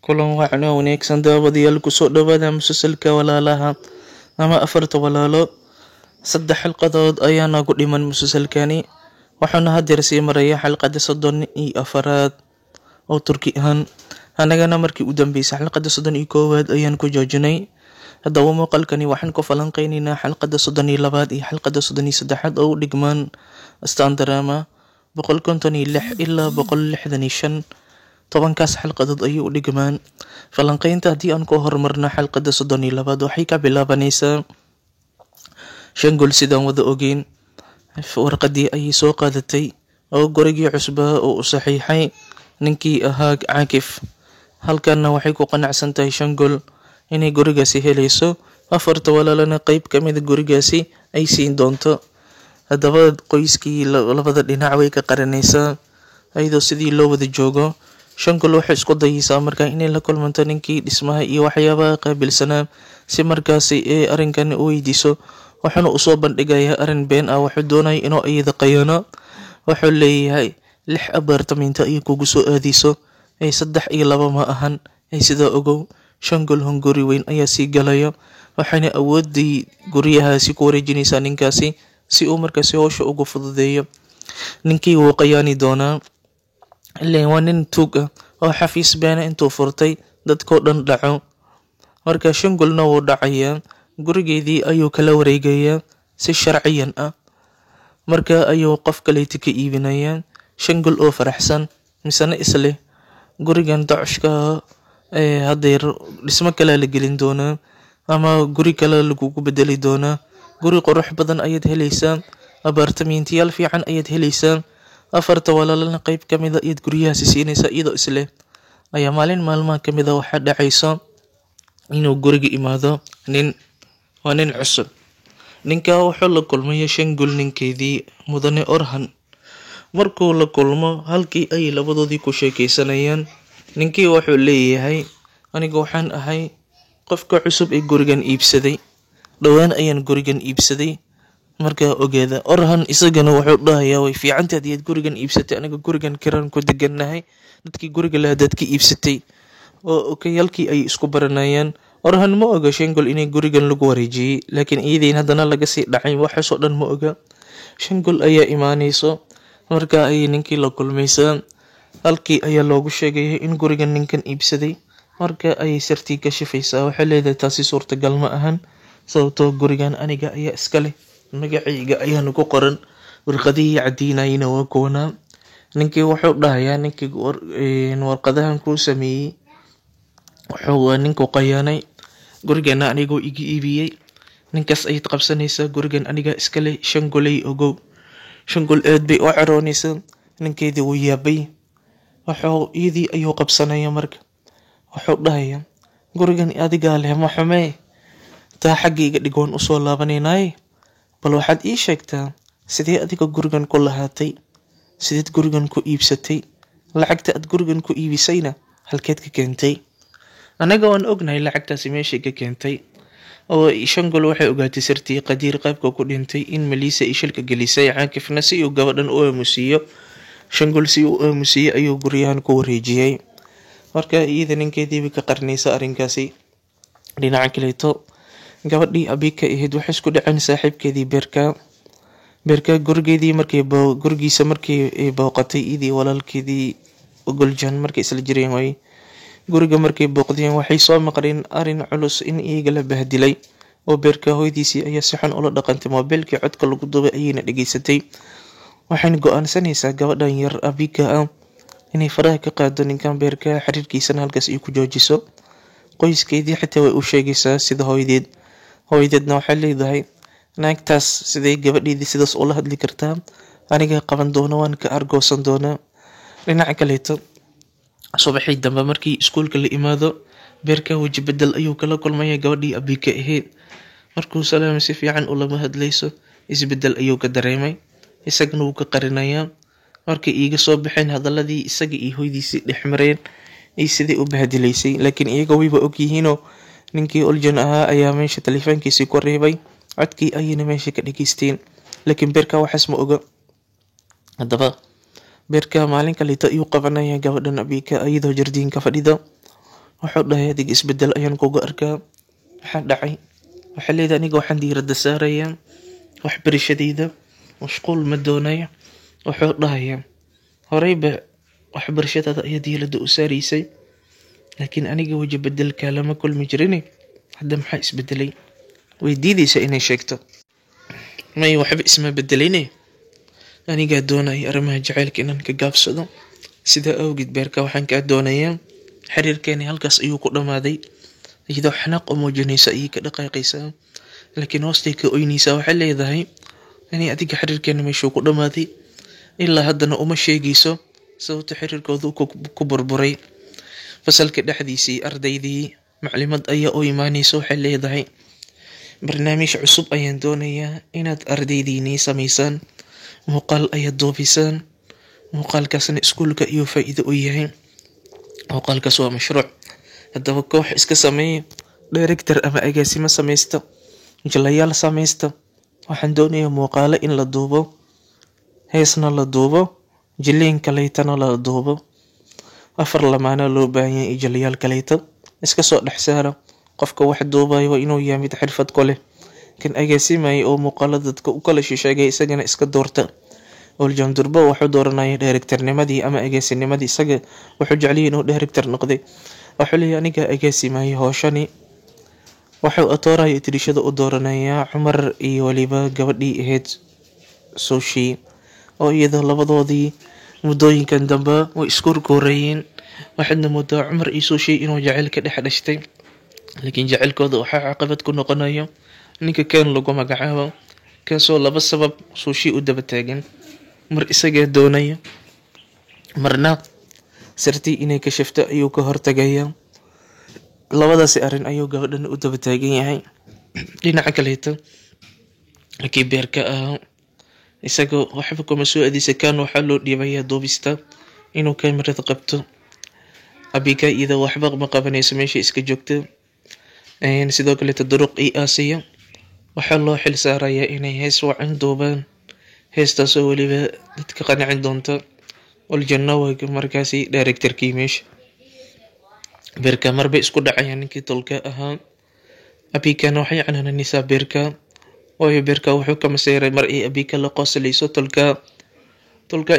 Kulan wacan oo wanaagsan daawadayaal kusoo dhawaada musalsalka walaalaha ama afarta walaalo. 3 xalqadood ayaa nagu dhiman musalsalkani, waxaana hadeer sii maraya xalqada 34 oo Turki ahaan. Anagana markii u dambeysay xalqada 31 ayaan ku joojinay. Haddaba muuqaalkani waxaan ku falanqeynaynaa xalqada 32 iyo xalqada 33 oo u dhigmaan astaan drama 156 ilaa 165. tobankaas xalqadood ayay u dhigmaan. Falanqeynta haddii aan ku horumarno xalqada 32 waxay ka bilaabanaysaa Shangul. Sidaan wada ogeyn, warqadii ayay soo qaadatay oo gurigii cusbaa oo u saxiixay ninkii ahaa Caakif. Halkana waxay ku qanacsan tahay Shangul inay gurigaasi helayso, afarta walaalana qayb ka mid gurigaasi ay siin doonto. Haddaba qoyskii labada dhinac way ka qaranaysaa ayadoo sidii loo wada joogo. Shangul waxay isku dayaysaa markaa inay la kulmanto ninkii dhismaha iyo waxyaabaha qaabilsanaa si markaasi arrinkan u weydiiso. Waxaana u soo bandhigayaa arrin been ah, wuxuu doonaya inuu iyada qayaano. Wuxuu leeyahay 6 abaartamiinta ay kugu soo aadayso, 3 iyo 2 ma ahan, sidaa ogow. Shangul hunguri weyn ayaa sii galaya, waxayna awoodii guryahaasi ku wareejinaysaa ninkaasi si uu markaasi howsha ugu fududeeyo. Ninkii wuu qayaani doonaa, ileen waa nin tuug ah oo xafiis beena intuu furtay dadkoo dhan dhaco. Marka Shangulna wuu dhacayaa, gurigeedii ayuu kala wareegayaa si sharciyan ah. Marka ayuu qof kaleeti ka iibinayaa. Shangul oo faraxsan misana isleh gurigan dacushka hadeer dhismo kale la gelin doonaa ama guri kale lagugu bedeli doonaa. Guri qurux badan ayaad helaysaa, abaartamiintayaal fiican ayaad helaysaa. Afarta walaalana qayb ka mid ayaad guryahaasi siinaysaa. Iyadoo isleh ayaa maalin maalmaha ka mid ah waxaa dhacayso inuu guriga imaado nin cusub. Ninka wuxuu la kulmaya Shangul ninkeedii mudane Orhan. Markuu la kulmo halkii ay labadoodii ku sheekaysanayaan, ninkii wuxuu leeyahay aniga waxaan ahay qofka cusub ee gurigan iibsaday, dhowaan ayaan gurigan iibsaday. Markaa ogeeda Orhan isagana wuxuu dhahayaa way fiicantahay ayaad gurigan iibsatay, aniga gurigan kiraan ku degannahay, dadkii guriga lahaa dad ka iibsatay. Oo halkii ay isku baranayaan. Orhan ma oga Shangul inay gurigan lagu wareejiyay, laakiin iyadiin haddana laga sii dhacay, waxaasoo dhan ma oga. Shangul ayaa imaanayso, markaa ayay ninkii la kulmaysaa. Halkii ayaa loogu sheegaya in gurigan ninkan iibsaday. Marka ayay sirtii ka shifaysaa, waxay leedahay taasi suurtagal ma ahan, sababtoo gurigan aniga ayaa iska leh, magacayga ayaana ku qoran, warqadihii caddeynayna waa kuwanaa. Ninkii wuxuu dhahayaa ninkii warqadahan kuu sameeyey wuxuu ninku qayaanay, gurigana anigoo iga iibiyey. Ninkaas ayaad qabsanaysaa, gurigan aniga iska leh, Shangulay ogow. Shangul aad bay u caroonaysaa, ninkeedii wuu yaabay. Iyadii ayuu qabsanaya. Marka wuxuu dhahayaa gurigan adigaa leh ma xumee, taa xaggayga dhig waan usoo laabanaynaay. Bal waxaad ii sheegtaa sidee adiga gurigan ku lahaatay, sideed gurigan ku iibsatay, lacagta aad gurigan ku iibisayna halkeed ka keentay? Anaga waan ognahay lacagtaasi meeshay ka keentay. Oo Shangul waxay ogaatay sirtii Qadiir qaybka ku dhintay in Melissa ay shilka gelisay Caakifna si uu gabadhan u aamusiyo. Shangul si uu aamusiyo ayuu guryahan ku wareejiyay. Marka iyada ninkeedii ka qarnaysa arrinkaasi. Dhinaca kaleeto gabadhii Abika ahayd waxay isku dhaceen saaxiibkeedii Beerka gurigeedii gurigiisa markii ay booqatay idii walaalkeedii Guljan markay isla jireen way. Guriga markay booqdeen waxay soo maqreen arrin culus in iyaga la bahdilay, oo Beerka hooyadiisii ayaa si xun ula dhaqantay. Moobilkii codka lagu duubay ayayna dhageysatay. Waxayna go'aansanaysaa gabadhan yar Abika ah inay faraha ka qaado ninkan Beerka, xiriirkiisana halkaas ay ku joojiso. Qoyskeedii xitaa way u sheegaysaa sida hooyadeedna waxay leedahay naagtaas sidee gabadheedii sidaas ula hadli kartaa, aniga qaban doona waan ka argoosan doonaa. Dhinaca kaleeto subaxii dambe markii iskuulka la imaado, Beerka waji bedel ayuu kala kulmaya gabadhii Abika ahayd. Markuu salaam si fiican ulama hadlayso, isbedel ayuu ka dareemay, isagana wuu ka qarinayaa. Markay iiga soo baxeen hadaladii isaga iyo hooyadiisii dhex mareen ay sidii u bahdilaysay, laakiin iyaga wayba ogyihiinoo ninkii Oljan ahaa ayaa meesha taleefankiisii ku reebay, codkii ayayna meesha ka dhageysteen, laakiin Beerka waxaas ma oga. Haddaba Beerka maalin kaleeto ayuu qabanaya gabadhan Abika iyadoo jardiinka fadhido. wuxuu dhahay adiga isbedel ayaan kuga arkaa. Maxaa dhacay? Waxay leedahay aniga waxaan diiradda saarayaa waxbarashadayda, mashquul ma doonayo. Wuxuu dhahayaa horeyba waxbarashadaada ayaa diiradda u saaraysay, laakiin aniga waji bedelka lama kulmi jirin. Hadda maxaa isbedelay? Way diidaysaa inay sheegto. May waxba isma bedelayne. Aniga doonaya arrimaha jacaylka inaan ka gaabsado. Sida awgeed beerka waxaan ka doonayaa xiriirkeeni halkaas ayuu ku dhamaaday. Iyadoo xanaaq u muujinaysa ayay ka dhaqaaqaysaa, laakiin hoostay ka oynaysaa. Waxay leedahay inay adiga xiriirkeeni meeshuu ku dhamaaday ilaa haddana uma sheegayso sababta xiriirkooda ku burburay. Fasalka dhexdiisii ardaydii maclimad ayaa u imaanaysa. Waxay leedahay barnaamij cusub ayaan doonayaa inaad ardaydiinii samaysaan, muuqaal ayaad duubisaan. Muuqaalkaasna iskuulka iyo faa'iido u yahay. Muuqaalkaas waa mashruuc. Haddaba koox iska sameeya, director ama agaasimo samaysta, jilayaal samaysta. Waxaan doonayaa muuqaalo in la duubo, heesna la duubo, jiliin kaleetana la duubo. 4 lamaana loo baahan yahay jilayaal kaleeta. Iska soo dhex saara. Qofka wax duubayo waa inuu yahay mid xirfad ku leh. Kan agaasimaya oo muuqaalada dadka u kala shisheegay isagana iska doorta. Oljan Durba wuxuu dooranayay directornimadii ama agaasinimadii. Isaga wuxuu jecliyay inuu director noqday. Wuxuu leeyahay aniga agaasimaya hawshani. Wuxuu atooray tirishada u dooranayaa Cumar iyo waliba gabadhii ahayd Sushi, oo iyada labadoodii muddooyinkan dambe way isku korayeen. Waxaadna moodaa Cumar iyo Sushi inuu jacayl ka dhex dhashtay, laakiin jacaylkooda waxaa caqabad ku noqonayo ninka Ken lagu magacaabo, kaasoo laba sabab Sushi u daba taagan. Mar isaga doonaya, marna sirtii inay ka shafto ayuu ka hortagaya. Labadaas arrin ayuu gabadhan u daba taagan yahay. Dhinaca kaleeta kii beerka ah isaga waxba kuma soo adeegsan kan. Waxaa loo dhiibayaa duubista inuu kamarada qabto. Abiga iyada waxba ma qabanayso, meesha iska joogto. Sidoo kale Duruq iyo Aasiya waxaa loo xil saarayaa inay hees wacan duubaan. Heestaasoo waliba dadka qancin doonta. Oljanna waa markaasi directorkii meesha. Beerka marba isku dhacayaan ninkii tolka ahaa. Abigana waxay canaanaysaa beerka, waayo beerka wuxuu ka maseeray mar ay abiga la qoslayso tolka.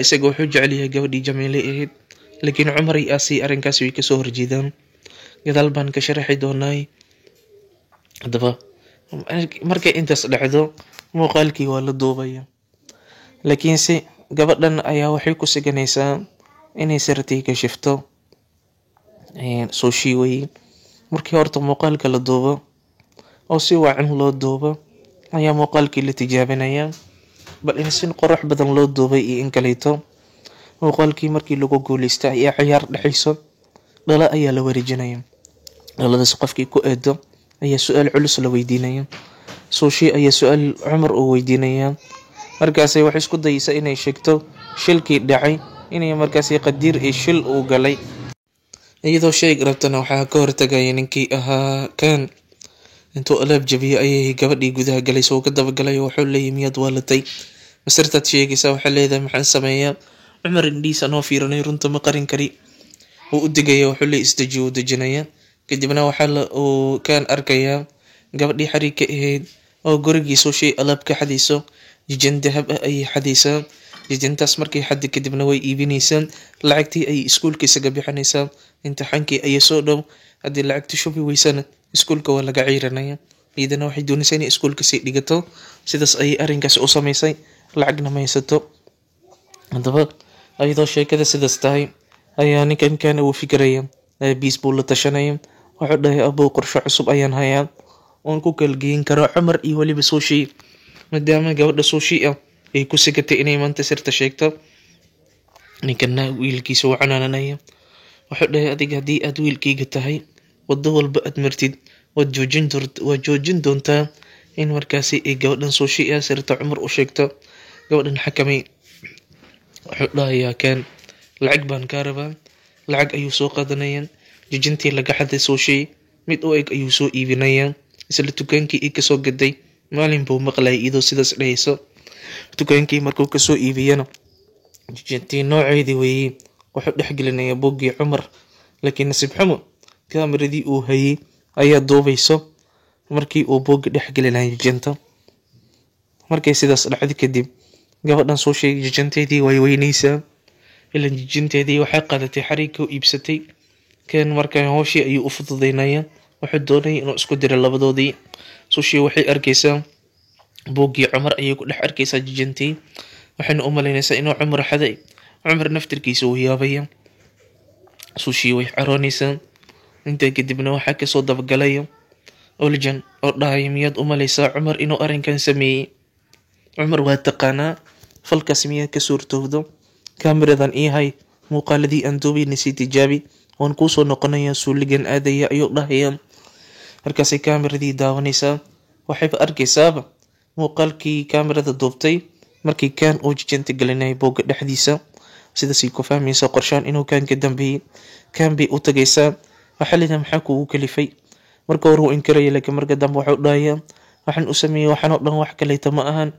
Isaga wuxuu jecel yahay gabadhii Jamiile ahayd, laakiin Cumar iyo Aasiya arrinkaas way kasoo horjeedaan. Gadaal baan ka sharaxi doonaa. Haddaba markay intaas dhacdo, muuqaalkii waa la duubaya, laakiinse gabadhan ayaa waxay ku siganaysaa inay sirtii ka shifto. Sushi way markii horta muuqaalka la duubo oo si wacan loo duubo ayaa muuqaalkii la tijaabinaya, bal in si qurux badan loo duubay iyo in kaleeto. Muuqaalkii markii lagu guuleystay ayaa ciyaar dhaxayso, dhala ayaa la wareejinaya. dhaladaas qofkii ku eedo ayaa su'aal culus la weydiinaya. Sushi ayaa su'aal Cumar uu weydiinaya. Markaasay waxay isku dayaysaa inay sheegto shilkii dhacay, inay markaasi qadiir ee shil uu galay. iyadoo sheeg rabtana waxaa ka hortagaya ninkii ahaa Ken. Intuu alaab jabiyay ayay gabadhii gudaha galay, soo ka daba galay. Wuxuu leeyahay miyaad waalatay? Masirtaad sheegaysaa. Waxay leedahay maxaan sameeyaa? Cumar indhiisa noo fiirinay, runta ma qarin kari. Wuu u digaya. Wuxuu leeyahay isdaji, wuu dejinaya. Kadibna waxaa uu Ken arkayaa gabadhii xariirka ahayd oo gurigii Sushi alaab ka xadayso. Jijin dahab ah ayay xadaysaa. jijintaas markay xaddi kadibna way iibinaysaa. Lacagtii ayay iskuulka isaga bixinaysaa. Imtixaankii ayay soo dhow. haddii lacagtii shubi weysana iskuulka waa laga ciiranaya. iyadana waxay doonaysaa inay iskuulka sii dhigato. sidaas ayay arrinkaasi u samaysay. lacagna ma haysato. haddaba iyadoo sheekada sidaas tahay ayaa ninkan Ken uu fikiraya. Aabiis buu la tashanaya. wuxuu dhahay abow qorshe cusub ayaan hayaa oon ku kalgeyn karo Cumar iyo waliba Sushi, maadaama gabadha Sushi ah ay ku sigatay inay maanta sirta sheegto. ninkana wiilkiisa wuu canaananaya. wuxuu dhahay adiga haddii aad wiilkayga tahay, wado walba aad martid waad joojin doontaa in markaasi ay gabadhan Sushi ah sirta Cumar u sheegto. gabadhan xakamay. wuxuu dhahayaa Ken lacag baan kaa rabaa. lacag ayuu soo qaadanaya. jijintii laga xaday Sushi mid u eg ayuu soo iibinaya. isla dukaankii ay kasoo gaday maalin buu maqlayay iyadoo sidaas dhahayso. dukaankii markuu kasoo iibiyana jijintii nooceedii weeyey. wuxuu dhex gelinayaa buuggii Cumar, laakiin nasiib xumo kaameradii uu hayay ayaa duubayso markii uu buugga dhex gelinayay jijinta. Markay sidaas dhacday kadib gabadhan soo sheegay jijinteedii way weynaysaa, ilaan jijinteedii waxay qaadatay xariga u iibsatay. Ken markaa hawshii ayuu u fududeynaya, wuxuu doonayay inuu isku diro labadoodii. Sushi waxay arkaysaa buuggii Cumar ayay ku dhex arkaysaa jijintii, waxayna u malaynaysaa inuu Cumar xaday. Cumar naftirkiisa uu yaabaya. Sushi way caroonaysaa. Intaa kadibna waxaa kasoo dabagalaya Oljan oo dhahaya miyaad u malaysaa Cumar inuu arrinkan sameeyey? Cumar waa taqaanaa, falkaas miyaad ka suurtowdo? Kaamiradan ii hay, muuqaaladii aan duubayna sii tijaabi, waan kuu soo noqonayaa suuligan aadaya ayuu dhahaya. Markaasay kaameradii daawanaysaa, waxayba arkaysaaba muuqaalkii kaamirada duubtay markii Ken uu jijinta gelinayay buugga dhexdiisa. Sidaasay ku fahmaysaa qorshaan inuu Ken ka dambeeyey. Ken bay u tagaysaa, waxaa leedahay maxaa kugu kalifay? Marka hore wuu inkaraya, laakiin marka dambe wuxuu dhahayaa waxaan u sameeyey waxaan oo dhan wax kaleeta ma ahan,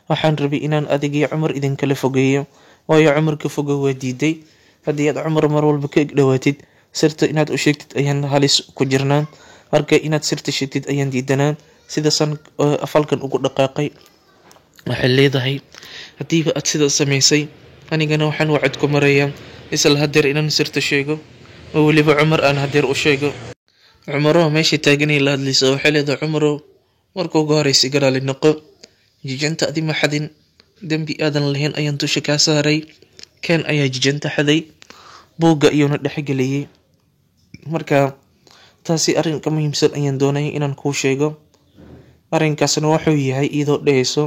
waxaan rabay inaan adigii Cumar idinkala fogeeyo, waayo Cumar ka fogow waa diiday. Haddii aad Cumar mar walba ka dhawaatid, sirta inaad u sheegtid ayaan halis ku jirnaan, marka inaad sirta sheegtid ayaan diidanaan. Sidaasaan falkan ugu dhaqaaqay. Waxay leedahay haddiiba aad sidaas samaysay, anigana waxaan wacad ku marayaa isla hadeer inaan sirta sheego, oo weliba Cumar aan hadeer u sheego. Cumaroo meesha taaganay la hadlaysa, waxay leedahay Cumarow marka ugu horeysa iga raali noqo, jijinta adi ma xadin, dembi aadan lahayn ayaan dusha kaa saaray. Ken ayaa jijinta xaday, buugga ayuuna dhexgeliyey. Marka taasi arrinka muhiimsan ayaan doonayay inaan kuu sheego. Arrinkaasna wuxuu yahay iyadoo dhehayso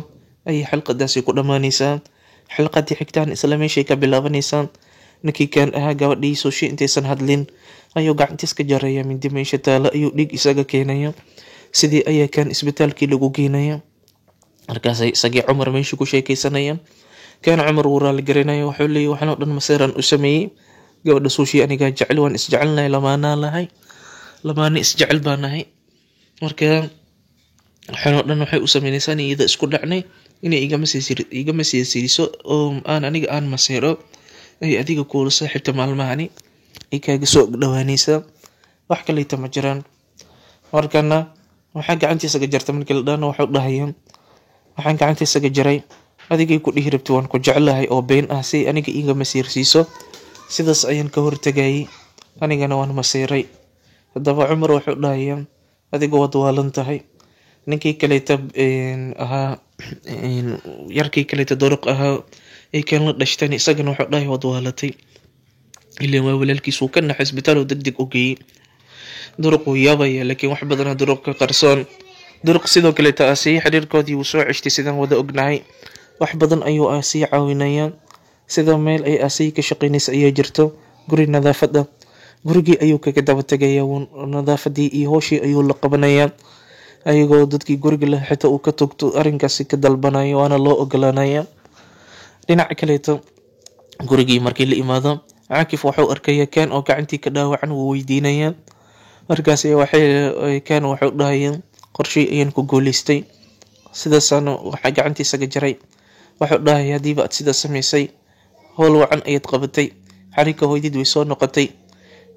ayay xalqadaasi ku dhammaanaysaa. Xalqadii xigtaan isla meeshay ka bilaabanaysaa. Ninkii Ken ahaa gabadhii Sushi intaysan hadlin ayuu gacantiis ka jaraya, mindi meesha taala ayuu dhiig isaga keenaya. Sidii ayaa Ken isbitaalkii lagu geynaya. Markaasay isagii Cumar meesha ku sheekaysanayaan. Ken Cumar wuu raali garanaya, wuxuu leeyahay waxaan oo dhan maseeraan u sameeyey. Gabadha Sushi anigaa jecel, waan isjecelnahay, lamaanaa lahay, lamaana isjecel baa nahay. Marka waxaan oo dhan waxay u sameynaysaa iyada isku dhacnay inay igama siisiiso oo aniga aan maseero ay adiga kuula saaxiibta maalmahani ay kaaga soo dhawaanaysaa, wax kaleeta ma jiraan. Markana waxaa gacantiisa ga jarta markii la dhaana wuxuu dhahayaa waxaan gacantiisa ga jaray adigay ku dhihi rabtay waan ku jeclahay oo been ah si aniga igama siirsiiso. Sidaas ayaan ka hortagayay, anigana waan maseeray. Haddaba Cumar wuxuu dhahayaa adiga waad waalan tahay. Ninkii kaleeta ahaa yarkii kaleeta Duruq ahaa ay Ken la dhashteen, isagana wuxuu dhahay waad waalatay, ileen waa walaalkiis uu ka naxay, isbitaal degdeg u geeyey. Duruq wuu yaabaya, laakiin wax badan Duruq ka qarsoon. Duruq sidoo kaleeta Aasiya xiriirkoodii wuu soo ceshtay sidaan wada ognahay. Wax badan ayuu Aasiya caawinaya. Sida meel ay Aasiya ka shaqaynaysa ayaa jirto, guri nadaafada. Gurigii ayuu kaga daba tagaya, nadaafadii iyo hawshii ayuu la qabanaya. Ayagoo dadkii guriga leh xitaa uu ka togto arrinkaasi ka dalbanaya, waana loo ogolaanaya. Dhinaca kaleeto gurigii markii la imaado, Caakif wuxuu arkaya Ken oo gacantii ka dhaawacan, wuu weydiinaya. Markaas Ken wuxuu dhahayaa qorshay ayaan ku guulaystay, sidaasana waxaa gacantiisa ga jaray. Wuxuu dhahayaa hadiiba aad sidaas samaysay, howl wacan ayaad qabatay, xariga hooyadid way soo noqotay,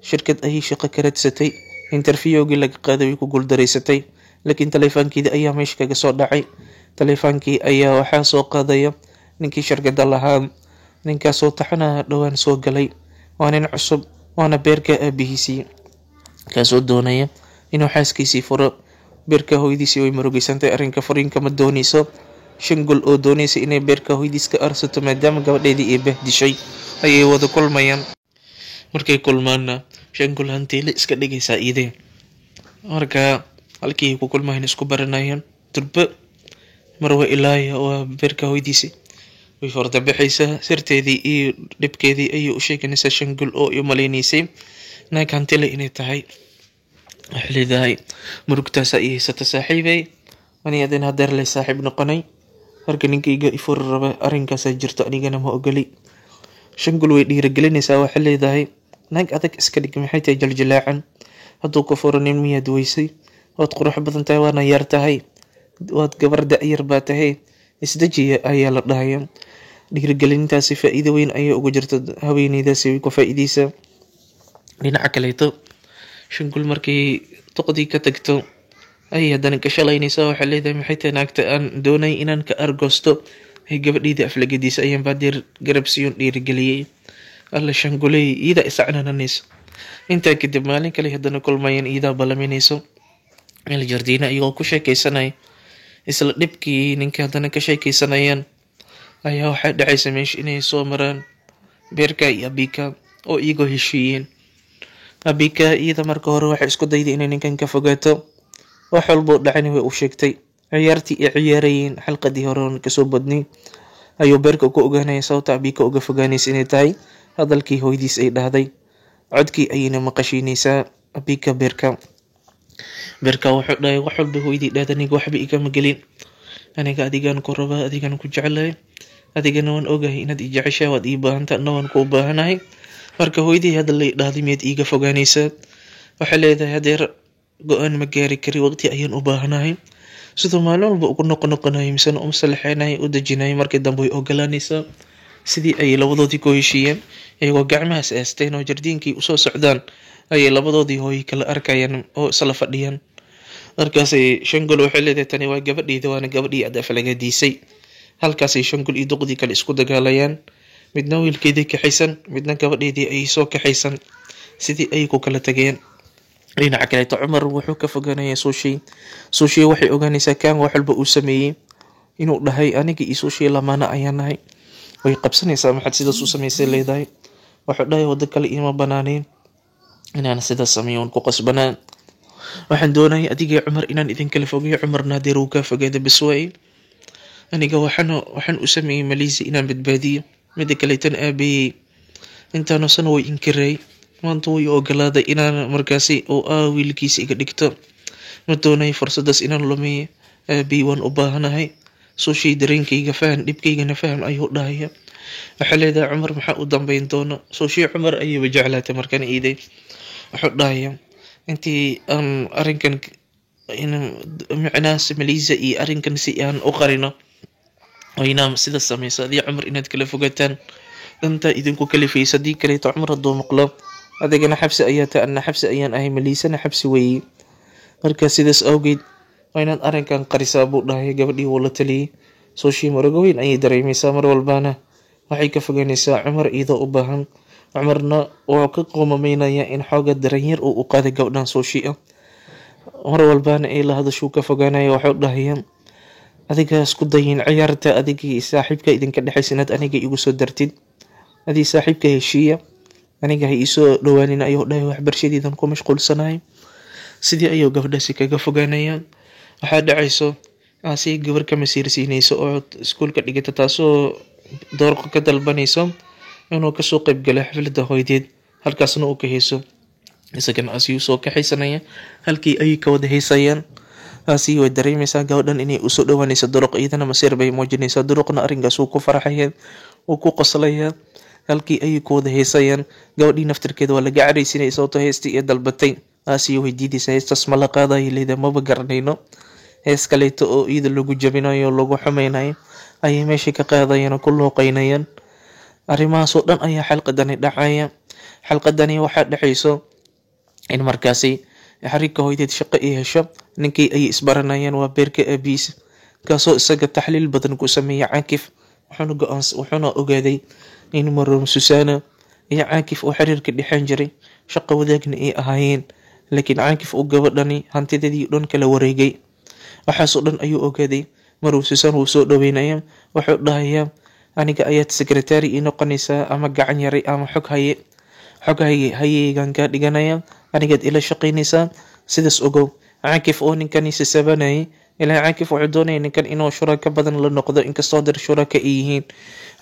shirkad ayay shaqo ka raadsatay, interviewgii laga qaaday way ku guuldareysatay, laakiin taleefankeedii ayaa meesha kaga soo dhacay. Taleefankii ayaa waxaa soo qaadaya ninkii shirkadda lahaa. Ninkaasoo taxanaha dhowaan soo galay, waa nin cusub, waana beerka aabihiisii, kaasoo doonaya inuu xaaskiisii furo. Beerka hooyadiisii way murugaysantay, arrinka furiinka ma doonayso. Shangul oo doonaysa inay beerka hooyadiis ka arsato maadaama gabadheedii ay bahdishay ayay wada kulmayaan. Markay kulmaanna Shangul hantiile iska dhigaysaa iideen. Marka halkii ay ku kulmayaan isku baranayaan, durba Marwa Ilaaya waa beerka hooyadiisii way farda bixaysaa. Sirteedii iyo dhibkeedii ayay u sheeganaysaa Shangul oo u malaynaysay naag hantiile inay tahay. Waxay leedahay murugtaas ay haysata saaxiibay, ani adin hadeer lay saaxiib noqonay, marka ninkayga ifur raba arrinkaas jirto anigana ma ogoli. Shangul way dhiirigelinaysaa, waxay leedahay naag adag iska dhig, maxay tahay jaljilaacan, hadduu ku furanin miyaad weysay, waad qurux badan tahay, waana yar tahay, waad gabar da'yar baa tahay, isdajiya ayaa la dhahaya. Dhiirigelintaasi faa'iido weyn ayay ugu jirto haweeneydaasi, way ku faa'iideysaa. Dhinaca kaleeto Shangul markay toqdii ka tagto ay haddana ka shalaynaysaa waxay leedahay maxay tahay naagta aan doonay inaan ka argosto ay gabadhiida aflagadiisa ayaan baadir garab siyon dhiirigeliyey alla shanguley ida isacnananayso intaa kadib maalin kale haddana kulmayeen iidaa balaminayso meel jardiina iyagoo ku sheekaysanaya isla dhibkii ninka haddana ka sheekaysanayaan ayaa waxay dhacaysa meesha inay soo maraan beerka iyo abika oo iyagoo heshiiyeen abika iyada marka hore waxay isku dayday inay ninkan ka fogaato wax walboo dhacani way u sheegtay ciyaartii ay ciyaarayeen xalqadii hore oon kasoo badnay ayuu beerka ku ogaanaya sababta abika uga fogaanaysa inay tahay hadalkii hooyadiis ay dhahday codkii ayayna maqashiinaysaa abika beerka wuxuu dhahay wax walba hooyadii dhahda aniga waxba igama gelin aniga adigaan ku rabaa adigaan ku jeclahay adigana waan ogahay inaad i jeceshahay waad ii baahanta anna waan kuu baahanahay marka hooyadii hadal lay dhahday miyaad iiga fogaanaysaa waxay leedahay hadeer go-aan ma gaari kari waqti ayaan u baahanahay siduu maalin walba ugu noqonayo misena u masalaxeynaya u dejinaya markii dambe way ogolaanaysaa sidii ay labadoodii ku heshiiyeen iyagoo gacmahaas aasteen oo jardiinkii usoo socdaan ayay labadoodii hooyi kala arkayaan oo isla fadhiyaan markaasay shangul waxay leedahay tani waa gabadheyda waana gabadhii aad aflagadiisay halkaasay shangul iyo duqdii kale isku dagaalayaan midna wiilkeedii kaxaysan midna gabadheedii ay soo kaxaysan sidii ay ku kala tageen dhinaca kaleeto cumar wuxuu ka fogaanayaa suushi waxay ogaanaysaa kaan wax walba uu sameeyey inuu dhahay aniga iyo suushi lamaana ayaan nahay way qabsanaysaa maxaad sidaas u samaysay leedahay wuxuu dhahay waddo kale iima banaaneen inaan sidaas sameeyo ku qasbanaan waxaan doonaya adigii cumar inaan idin kala fogeeyo cumarna hadeer uu kaa fogeeda bas waaye aniga waxaan u sameeyey maliisi inaan badbaadiyo mida kaleetana aabeeyey intaanu sana way inkiray maanta way ogolaaday inaan markaasi oo wiilkiisa iga dhigto ma doonay fursadaas inaan lumiyo aabeey waan u baahanahay suushii dareenkayga faham dhibkaygana faham ayuu dhahaya waxaa leedahay cumar maxaa u dambeyn doona suushii cumar ayayba jeclaatay markan iiday wuxuu dhahaya intii aan arrinkan micnahaas maliisa iyo arrinkan si aan u qarino waynaa sida samaysa adii cumar inaad kala fogataan danta idinku kalifaysa hadii kaleeto cumar hadduu maqlo adigana xabsi ayaa ta anna xabsi ayaan ahay maliisana xabsi weeye marka sidaas awgeed waa inaad arrinkan qarisaa buu dhahay gabadhii wuu la taliyey suushii murugo weyn ayay dareemaysaa mar walbaana waxay ka fogaanaysaa cumar iyadoo u baahan cumarna wuxuu ka qoomameynayaa in xooga daranyar uu u qaaday gabdhan suushi ah mar walbaana ay la hadashuu ka fogaanaya waxuu dhahaya adiga isku dayin ciyaarta adigii saaxiibka idinka dhexaysa inaad aniga igu soo dartid adii saaxiibka heshiiya aniga ha iisoo dhawaanin ayuu dhahay waxbarashadiidan ku mashquulsanahay sidii ayuu gabadhaasi kaga fogaanayaan waxaa dhacayso aasi gabar ka masiirsiinayso oo iskuulka dhigata taasoo doorqa ka dalbanayso inuu kasoo qayb galo xafladda hooydeed halkaasna uu ka hayso isagana asiyuu soo kaxaysanaya halkii ayay ka wada haysayaan aasi way dareemaysaa gabadhan inay usoo dhawaanayso duruq iyadana masiir bay muujinaysaa duruqna arrinkaas uu ku farxaya uu ku qoslaya halkii ayay ku wada haysayaan gabadhii naftirkeeda waa laga caraysinaya sababtoo heestii ee dalbatay aasi way diidaysaa heestaas ma la qaadayo leedahay maba garanayno hees kaleeto oo iyada lagu jabinayo lagu xumaynayo ayay meesha ka qaadayaan oo ku looqeynayaan arrimahaasoo dhan ayaa xalqadani dhacaya xalqadani waxaa dhexayso in markaasi xarigka hooydeed shaqo ay hesho ninkii ayay isbaranayaan waa beerka aabiis kaasoo isaga taxliil badan ku sameeya caakif wuxuuna ogaaday in maroom Susaana iyo caakif uu xiriirka dhexan jiray shaqo wadaagna ay ahaayeen laakiin caakif uu gabadhani hantideedii dhan kala wareegay waxaasoo dhan ayuu ogaaday maroom Susaan wuu soo dhaweynaya wuxuu dhahayaa aniga ayaad secretary ii noqonaysaa ama gacan yaray ama xog hayeygan kaa dhiganaya anigaad ila shaqaynaysaa sidaas ogow caakif oo ninkani sasabanayay ilaa caakif wuxuu doonaya ninkan inuu shuraka badan la noqdo inkastoo dar shuraka ay yihiin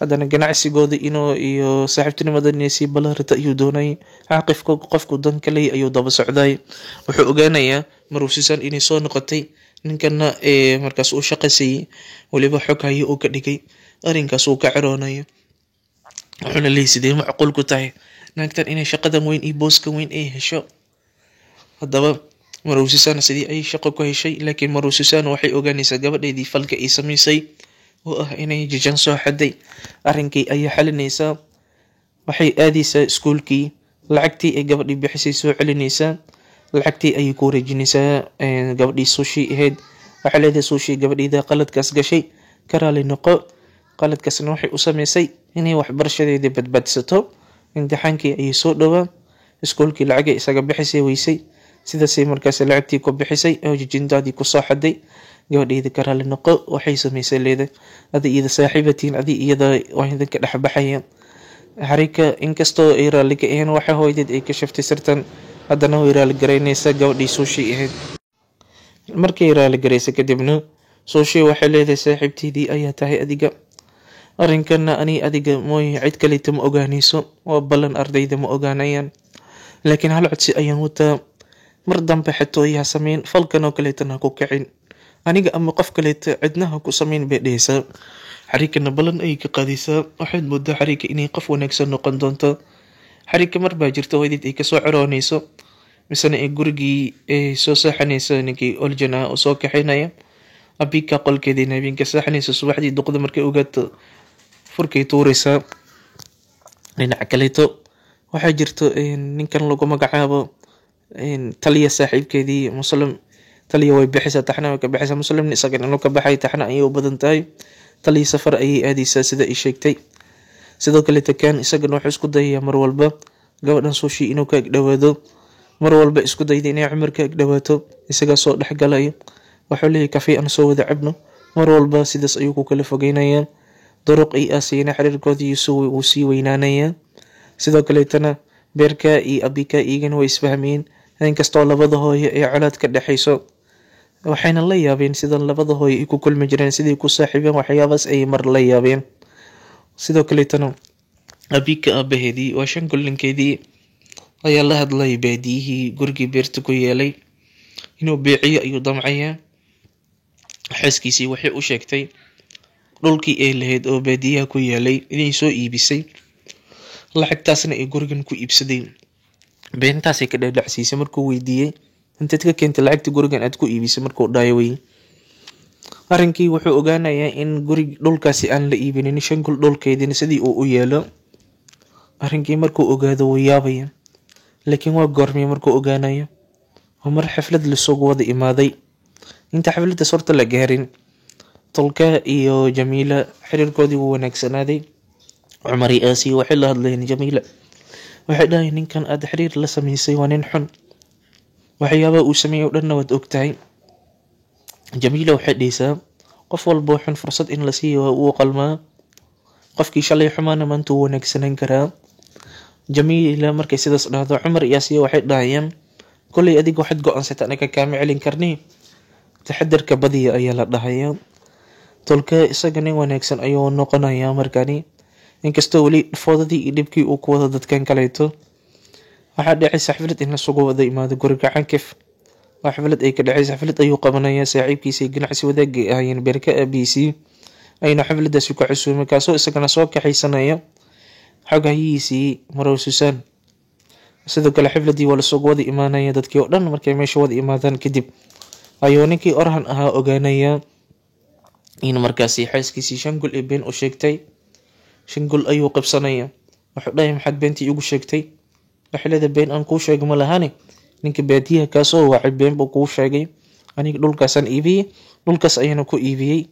haddana ganacsigooda inuu iyo saaxiibtinimada inay sii ballaarata ayuu doonayay caaqifka qofku dan kaley ayuu daba socday wuxuu ogaanayaa marow Susaan inay soo noqotay ninkana markaas uu shaqaysayay waliba xog haye uu ka dhigay arrinkaas uu ka ciroonayo wuxuuna leeyahay sidee macquul ku tahay naagtan inay shaqadan weyn iyo booskan weyn ay hesho haddaba marow Susaan sidii ay shaqo ku heshay laakiin marow Susaan waxay ogaanaysaa gabadheedii falka ay samaysay oo ah inay jajan soo xaday arrinkii ayay xalinaysaa waxay aadaysaa iskuulkii lacagtii ay gabadhii bixisay soo celinaysaa lacagtii ayay ku wareejinaysaa gabadhii sushi ahayd. waxay leedahay sushi gabadhiida qaladkaas gashay ka raali noqo. qaladkaasna waxay u sameysay inay waxbarashadeedii badbaadsato. imtixaankii ayay soo dhowaa, iskuulkii lacagay isaga bixisay weysay, sidaasay markaas lacagtii ku bixisay oo jijintaadii kusoo xaday. gabadheeda ka raali noqo, waxay sameysay leedahay adi iyada saaxiibatiin, adi iyada waa idinka dhexbaxaya. xariika inkastoo ay raali ka ahayn waxa hooyadeed ay ka shaftay sirtan, haddana way raali garaynaysaa gabadhii sushi ahayd. markay raali garaysa kadibna sushi waxay leedahay saaxiibteydii ayaa tahay adiga, arrinkana ani adiga mooye cid kaleta ma ogaanayso, waa ballan ardayda ma ogaanayaan. laakiin hal codsi ayaan wataa, mar dambe xatoo yaa sameyn falkan oo kaleetana ku kicin, aniga ama qof kaleeta cidnaha ku sameyn bay dhehaysaa. xariikana ballan ayay ka qaadaysaa. waxaad moodaa xariika inay qof wanaagsan noqon doonto. xariika mar baa jirta hooyadeed ay kasoo ciroonayso, misena ay gurigii soo saaxanayso ninkii oljana oo soo kaxaynaya. abika qolkeediina habeenka saaxanaysa, subaxdii duqda markay ogaato furkay tuuraysaa. dhinaca kaleeto waxaa jirto ninkan lagu magacaabo taliya saaxiibkeedii muslim. taliya way bixisa taxna way ka bixisa, muslimna isagana inuu ka baxay taxna ayay u badan tahay. taliya safar ayay aadaysaa sida ay sheegtay. sidoo kaleeto kan isagana wuxuu isku dayayaa mar walba gabadhan sushi inuu ka agdhawaado, mar walba isku dayda inay cumar ka agdhawaato, isagaa soo dhexgalayo. wuxuu leeyahay kafee aan soo wada cabno, mar walba sidaas ayuu ku kala fogeynayaa. duruq ay aasayna xiriirkoodii wuu sii weynaanayaa. sidoo kaleetana beerka iyo abika iyagana way isfahmeen, inkastoo labada hooyo ee colaad ka dhexayso. waxayna la yaabeen sida labada hooyo ay ku kulmi jireen, siday ku saaxiibeen, waxyaabaas ayay mar la yaabeen. sidoo kaleetana abika aabaheedii waa shankulinkeedii ayaa la hadlay baadiyihii gurigii beerta ku yeelay inuu beeciyo ayuu damcayaa. xaaskiisii waxay u sheegtay dhulkii ay lahayd oo baadiyaha ku yeelay inay soo iibisay, lacagtaasna ay gurigan ku iibsaday. beentaasay ka dhadhacsiisay. markuu weydiiyey intaad ka keentay lacagta gurigan aad ku iibisay, markuu dhaayo wey. arrinkii wuxuu ogaanayaa in dhulkaasi aan la iibinin, shankul dhulkeedina sidii uu u yeelo. arrinkii markuu ogaado wuu yaabaya, laakiin waa goormay markuu ogaanayo oo mar xaflad lasoogu wada imaaday. inta xafladaas horta la gaarin, tolka iyo jamiila xiriirkoodii wuu wanaagsanaaday. cumar iyo aasiya waxay la hadlayeen jamiila, waxay dhahay ninkan aad xiriir la samaysay waa nin xun, waxyaabaha uu sameeyay o dhanna waad ogtahay. jamiila waxay dhahaysaa qof walba xun fursad in la siiyo uu qalmaa, qofkii shalay xumaana maanta uu wanaagsanaan karaa. jamiila markay sidaas dhahdo, cumar iyo aasiya waxay dhahayaan kolay adiga waxaad go-aansata anaga kaama celin karni, taxadarka badiya ayaa la dhahayaa. tolka isaga nin wanaagsan ayuu noqonayaa markani, inkastoo weli foodadii iyo dhibkii uu ku wado dadkan kaleeto. waxaa dhacaysa xaflad in lasugu wada imaado guriga cankif. waa xaflad ay ka dhacaysa, xaflad ayuu qabanayaa saaxiibkiisii ganacsi wadaagay ahaayeen beerka aabihiisii, ayna xafladaasi ku casuumay, kaasoo isagana soo kaxaysanaya xoghayihiisii marow susaan. sidoo kale xafladii waa lasugu wada imaanaya dadkii oo dhan. markay meesha wada imaadaan kadib ayuu ninkii orhan ahaa ogaanayaa in markaasi xaaskiisii shangul ee been u sheegtay. shangul ayuu qabsanaya, wuxuu dhahay maxaad beentii igu sheegtay? waxay leedahay been aan kuu sheegay ma lahani, ninka baadiyaha kaasoo wacay been buu kuu sheegay, aniga dhulkaasaan iibiyey, dhulkaas ayaana ku iibiyey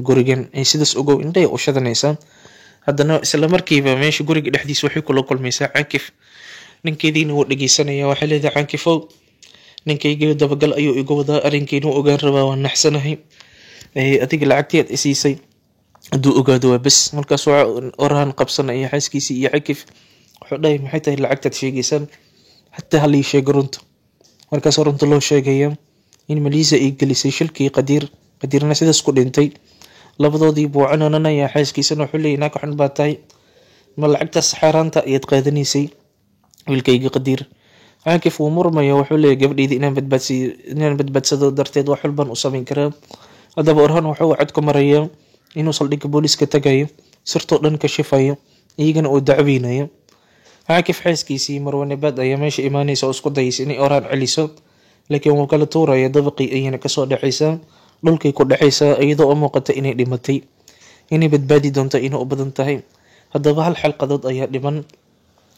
gurigan. sidaas ogow, indhay u shadanaysaa. haddana isla markiiba meesha guriga dhexdiisa waxay kula kulmaysaa cankif. ninkeediina wuu dhegeysanaya, waxay leedahay cankifow ninkayga dabagal ayuu iga wadaa, arrinkiina ogaan rabaa, waan naxsanahay. adiga lacagtii aad isiisay hadduu ogaado waa bes. markaas waa orahan qabsanaya xaaskiisii iyo cankif. wuxuu dhahay maxay tahay lacagtaad sheegaysaan, xataa halii sheega runta. markaas runta loo sheegaya in maliisa ay gelisay shilkii qadiirna sidaas ku dhintay. labadoodii buu canaananayaa, xaaskiisana wuxuu leeyahy naag xun baa tahay, ma lacagtaas xaaraanta ayaad qaadanaysay wiilkayga qadiir. cankif wuu murmaya, wuxuu leeyahy gabadheyda inaan badbaadsado darteed wax walbaan u samayn karaa. haddaba orhan wuxuu cod ku marayaa inuu saldhigga booliiska tagayo, sirtoo dhan ka shifayo, iyagana uu dacweynayo. cankif xaaskiisii marwanabaad ayaa meesha imaanaysa oo isku dayaysa inay orhan celiso, laakiin wuu kala tuuraya. dabaqii ayayna kasoo dhexaysaa, dhulkay ku dhexaysaa, iyadoo u muuqata inay dhimatay, inay badbaadi doonto inay u badan tahay. haddaba hal xalqadood ayaa dhiman,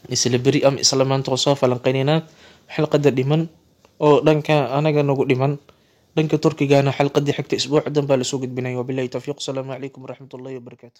isla beri ama isla maanta oo soo falanqeynayna xalqada dhiman oo dhanka anaga nagu dhiman. Dhanka Turkigana xalqadii xigta isbuuc dhan baa lasoo gudbinaya. Wabillahi tawfiiq. Asalaamu calaykum waraxmatullahi wabarakaatu.